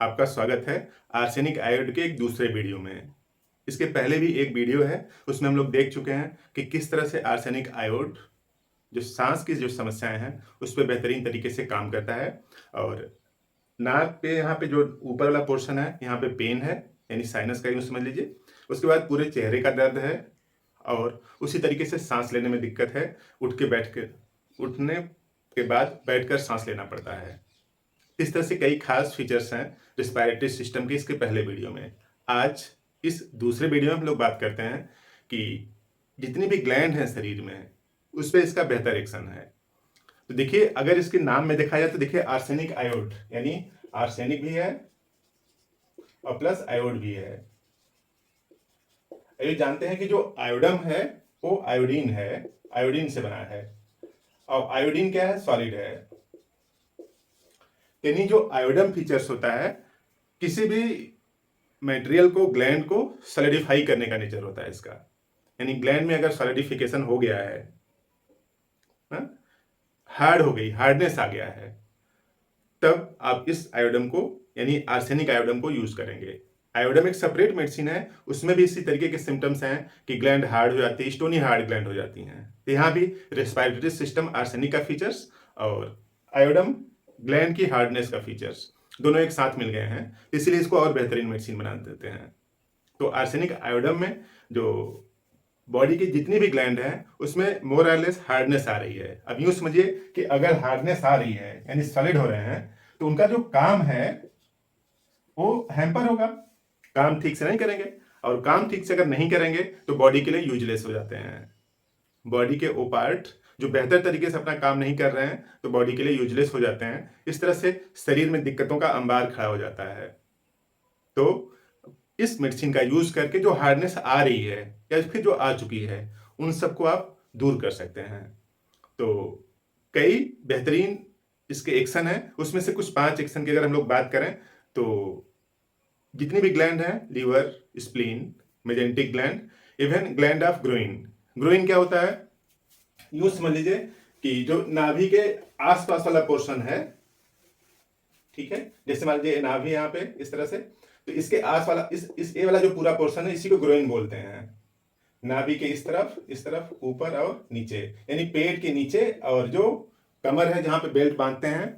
आपका स्वागत है आर्सेनिक आयोड के एक दूसरे वीडियो में। इसके पहले भी एक वीडियो है, उसमें हम लोग देख चुके हैं कि किस तरह से आर्सेनिक आयोड जो सांस की जो समस्याएं हैं उस पर बेहतरीन तरीके से काम करता है। और नाक पे यहाँ पे जो ऊपर वाला पोर्शन है यहाँ पे पेन है, यानी साइनस का यूँ समझ लीजिए। उसके बाद पूरे चेहरे का दर्द है और उसी तरीके से सांस लेने में दिक्कत है। उठने के बाद बैठकर सांस लेना पड़ता है। इस तरह से कई खास फीचर्स हैं रिस्पायरेटरी सिस्टम के इसके पहले वीडियो में। आज इस दूसरे वीडियो में हम लोग बात करते हैं कि जितनी भी ग्लैंड हैं शरीर में उस पर इसका बेहतर एक्शन है। तो देखिए, अगर इसके नाम में देखा जाए तो देखिए आर्सेनिक आयोड, यानी आर्सेनिक भी है और प्लस आयोड भी है। ये जानते हैं कि जो आयोडम है वो आयोडीन है, आयोडीन से बना है। और आयोडीन क्या है? सॉलिड है। यानी जो आयोडम फीचर्स होता है किसी भी मटेरियल को, ग्लैंड को सॉलिडिफाई करने का नेचर होता है इसका। यानी ग्लैंड में अगर सॉलिडिफिकेशन हो गया है, हार्ड हो गई, हार्डनेस आ गया है, तब आप इस आयोडम को यानी आर्सेनिक आयोडम को यूज करेंगे। आयोडम एक सेपरेट मेडिसिन है, उसमें भी इसी तरीके के सिम्टम्स हैं कि ग्लैंड हार्ड हो जाती है, स्टोनी हार्ड ग्लैंड हो जाती हैं। तो यहाँ भी रेस्पिरेटरी सिस्टम आर्सेनिक का फीचर्स और आयोडम ग्लैंड की हार्डनेस का फीचर्स दोनों एक साथ मिल गए हैं, इसलिए इसको और बेहतरीन मेडिसिन बना देते हैं। तो आर्सेनिक आयोडम में जो बॉडी की जितनी भी ग्लैंड है उसमें मोर और लेस हार्डनेस आ रही है। अब यूं समझिए कि अगर हार्डनेस आ रही है यानी सॉलिड हो रहे हैं तो उनका जो काम है वो हैम्पर होगा, काम ठीक से नहीं करेंगे। और काम ठीक से अगर नहीं करेंगे तो बॉडी के लिए यूजलेस हो जाते हैं। बॉडी के वो पार्ट जो बेहतर तरीके से अपना काम नहीं कर रहे हैं तो बॉडी के लिए यूजलेस हो जाते हैं। इस तरह से शरीर में दिक्कतों का अंबार खड़ा हो जाता है। तो इस मेडिसिन का यूज करके जो हार्डनेस आ रही है या फिर जो आ चुकी है उन सबको आप दूर कर सकते हैं। तो कई बेहतरीन इसके एक्शन है, उसमें से कुछ 5 एक्शन की अगर हम लोग बात करें तो जितनी भी ग्लैंड है, liver, spleen, mesenteric gland, even gland of groin. Groin क्या होता है? यूं समझ लीजिए कि जो नाभि के आसपास वाला पोर्शन है, ठीक है, जैसे मान लीजिए नाभि यहाँ पे इस तरह से, तो इसके आस वाला इस ए वाला जो पूरा पोर्शन है इसी को ग्रोइन बोलते हैं। नाभि के इस तरफ, ऊपर और नीचे, यानी पेट के नीचे और जो कमर है जहां पे बेल्ट बांधते हैं,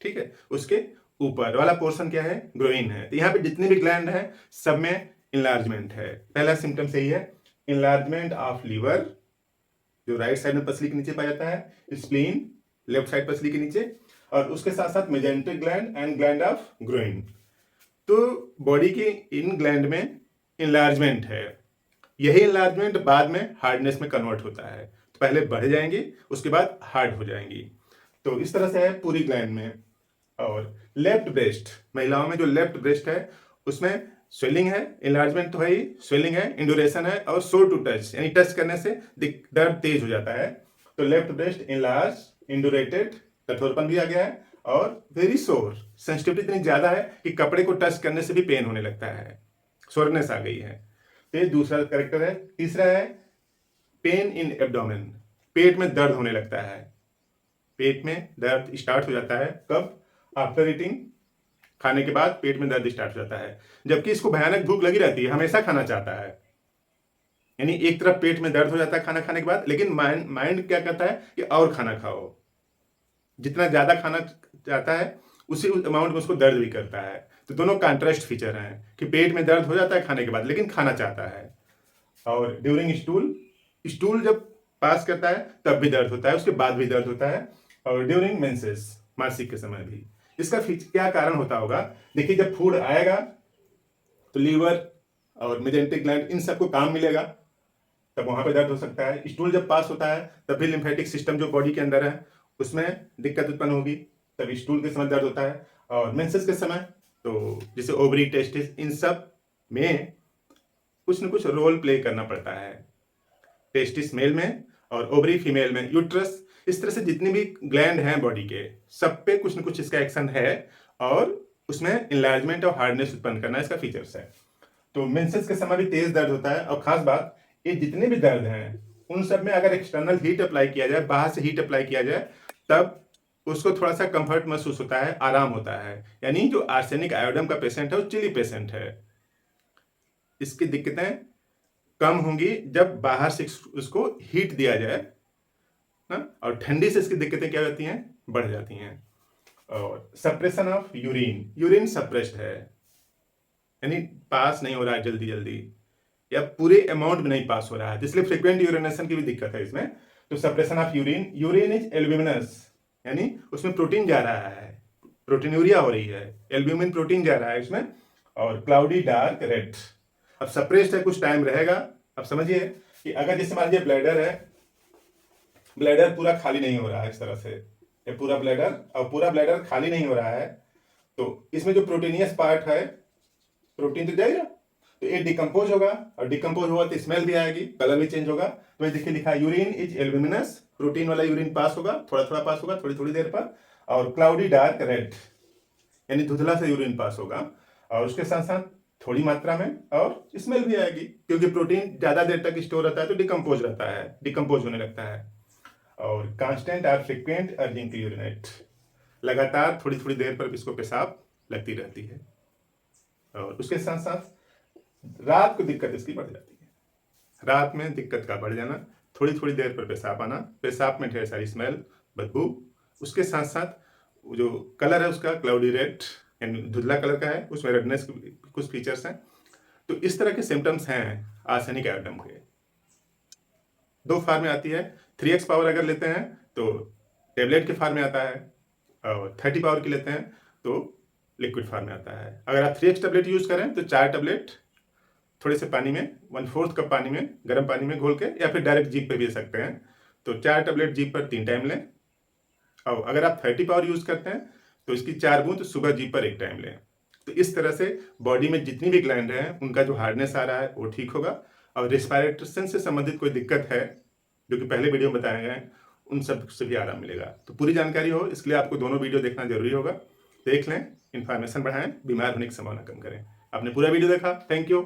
ठीक है, उसके ऊपर वाला पोर्शन क्या है? ग्रोइन है। तो यहाँ पे जितने भी ग्लैंड है सब में इनलार्जमेंट है। पहला सिम्टम सही है, इनलार्जमेंट ऑफ लीवर जो राइट साइड में पसली के नीचे पाया जाता है, स्प्लीन लेफ्ट साइड पसली के नीचे, और उसके साथ साथ mesenteric gland and gland of groin. तो बॉडी की इन ग्लैंड में इनलार्जमेंट है। यही इनलार्जमेंट बाद में हार्डनेस में कन्वर्ट होता है। तो पहले बढ़ जाएंगी, उसके बाद हार्ड हो जाएंगी। तो इस तरह से है पूरी ग्लैंड में। और लेफ्ट ब्रेस्ट, महिलाओं में जो लेफ्ट ब्रेस्ट है उसमें स्वेलिंग है, इनलार्जमेंट तो है ही, स्वेलिंग है, इंडोरेशन है और सोर टू टच, यानी टच करने से दर्द तेज हो जाता है। तो लेफ्ट ब्रेस्ट इनलार्ज, इंडोरेटेड, कठोरपन भी आ गया है, और वेरी सोर, सेंसिटिविटी इतनी ज्यादा है कि कपड़े को टच करने से भी पेन होने लगता है, सोरनेस आ गई है। तो ये दूसरा करेक्टर है। तीसरा है पेन इन एब्डोमेन, पेट में दर्द होने लगता है। पेट में दर्द स्टार्ट हो जाता है कब? आफ्टर ईटिंग, खाने के बाद पेट में दर्द स्टार्ट हो जाता है। जबकि इसको भयानक भूख लगी रहती है, हमेशा खाना चाहता है। यानी एक तरफ पेट में दर्द हो जाता है खाना खाने के बाद, लेकिन माइंड क्या कहता है कि और खाना खाओ। जितना ज्यादा खाना चाहता है उसी अमाउंट में उसको दर्द भी करता है। तो दोनों कॉन्ट्रास्ट फीचर हैं कि पेट में दर्द हो जाता है खाने के बाद लेकिन खाना चाहता है। और ड्यूरिंग स्टूल, स्टूल जब पास करता है तब भी दर्द होता है, उसके बाद भी दर्द होता है। और ड्यूरिंग मेंसेस, मासिक के समय भी। इसका क्या कारण होता होगा? देखिए, जब फूड आएगा तो लीवर और मेजेंटिक ग्लैंड इन सबको काम मिलेगा, तब वहां पे दर्द हो सकता है। स्टूल जब पास होता है तब भी लिम्फेटिक सिस्टम जो बॉडी के अंदर है उसमें दिक्कत उत्पन्न होगी, तब स्टूल के समय दर्द होता है। और मेंसेस के समय तो जैसे ओवरी, टेस्टिस, इन सब में कुछ न कुछ रोल प्ले करना पड़ता है। टेस्टिस मेल में और ओवरी फीमेल में, यूट्रस, इस तरह से जितनी भी ग्लैंड हैं बॉडी के सब पे कुछ न कुछ इसका एक्शन है और उसमें इनलार्जमेंट और हार्डनेस उत्पन्न करना इसका फीचर्स है। तो मेंसेस के समय भी तेज दर्द होता है। और खास बात, ये जितने भी दर्द हैं उन सब में अगर एक्सटर्नल हीट अप्लाई किया जाए, बाहर से हीट अप्लाई किया जाए, तब उसको थोड़ा-सा कम्फर्ट महसूस होता है, आराम होता है। यानी जो आर्सेनिक आयोडम का पेशेंट है, वो चिली पेशेंट है। इसकी दिक्कतें कम होंगी जब बाहर से उसको हीट दिया जाए, हाँ? और ठंडी से इसकी दिक्कतें क्या होती हैं? बढ़ जाती हैं। और suppression of urine, urine suppressed है, यानी पास नहीं हो रहा है जल्दी-जल्दी, या पूरे अमाउंट में नहीं पास हो रहा है, तो इसलिए फ्रीक्वेंट यूरिनेशन की भी दिक्कत है इसमें। तो suppression of urine, urine is albuminous, यानी उसमें प्रोटीन जा रहा है, प्रोटीनूरिया हो रही है, एल्ब्यूमिन प्रोटीन जा रहा है इसमें। और क्लाउडी डार्क रेड, अब सप्रेस्ड है, कुछ टाइम रहेगा। अब समझिए कि अगर जैसे मान लीजिए ब्लैडर है, ब्लैडर पूरा खाली नहीं हो रहा है इस तरह से, ये पूरा ब्लैडर, और पूरा ब्लैडर खाली नहीं हो रहा है, तो इसमें जो प्रोटीनियस पार्ट है, प्रोटीन तो जाएगा, तो ये डिकम्पोज होगा, और डिकम्पोज होगा तो स्मेल भी आएगी, कलर भी चेंज होगा। तो देखिए लिखा है यूरिन इज एल्ब्यूमिनस, प्रोटीन वाला यूरिन पास होगा, थोड़ा थोड़ा पास होगा, थोड़ी थोड़ी देर पर। और क्लाउडी डार्क रेड, यानी धुंधला से यूरिन पास होगा, और उसके साथ साथ थोड़ी मात्रा में और स्मेल भी आएगी, क्योंकि प्रोटीन ज्यादा देर तक स्टोर रहता है तो डिकम्पोज रहता है, डिकम्पोज होने लगता है। और कांस्टेंट और फ्रिक्वेंट अर्जिंग टू यूरिनेट, लगातार थोड़ी थोड़ी देर पर इसको पेशाब लगती रहती है। और उसके साथ साथ रात को दिक्कत इसकी बढ़ जाती है, रात में दिक्कत का बढ़ जाना, थोड़ी थोड़ी देर पर पेशाब आना, पेशाब में ढेर सारी स्मेल, बदबू। उसके साथ साथ जो कलर है उसका क्लाउडी रेड, यानी धुंधला कलर का है, उसमें रेडनेस के कुछ फीचर्स हैं। तो इस तरह के सिम्टम्स हैं आर्सेनिक आयोडम के। दो फार्म में आती है, 3x पावर अगर लेते हैं तो टेबलेट के फार्म में आता है, और 30 पावर की लेते हैं तो लिक्विड फार्म में आता है। अगर आप 3x टेबलेट यूज करें तो 4 टेबलेट थोड़े से पानी में, 1/4 कप पानी में, गर्म पानी में घोल के, या फिर डायरेक्ट जीभ पे भी ले सकते हैं। तो 4 टेबलेट जीभ पर 3 टाइम लें। और अगर आप 30 पावर यूज करते हैं तो इसकी 4 बूंद सुबह जीभ पर 1 टाइम लें। तो इस तरह से बॉडी में जितनी भी ग्लैंड हैं उनका जो हार्डनेस आ रहा है वो ठीक होगा। और रेस्पिरेशन से संबंधित कोई दिक्कत है जो कि पहले वीडियो में बताए गए हैं, उन सब से भी आराम मिलेगा। तो पूरी जानकारी हो इसके लिए आपको दोनों वीडियो देखना जरूरी होगा। देख लें, इन्फॉर्मेशन बढ़ाएं, बीमार होने की संभावना कम करें। आपने पूरा वीडियो देखा, थैंक यू।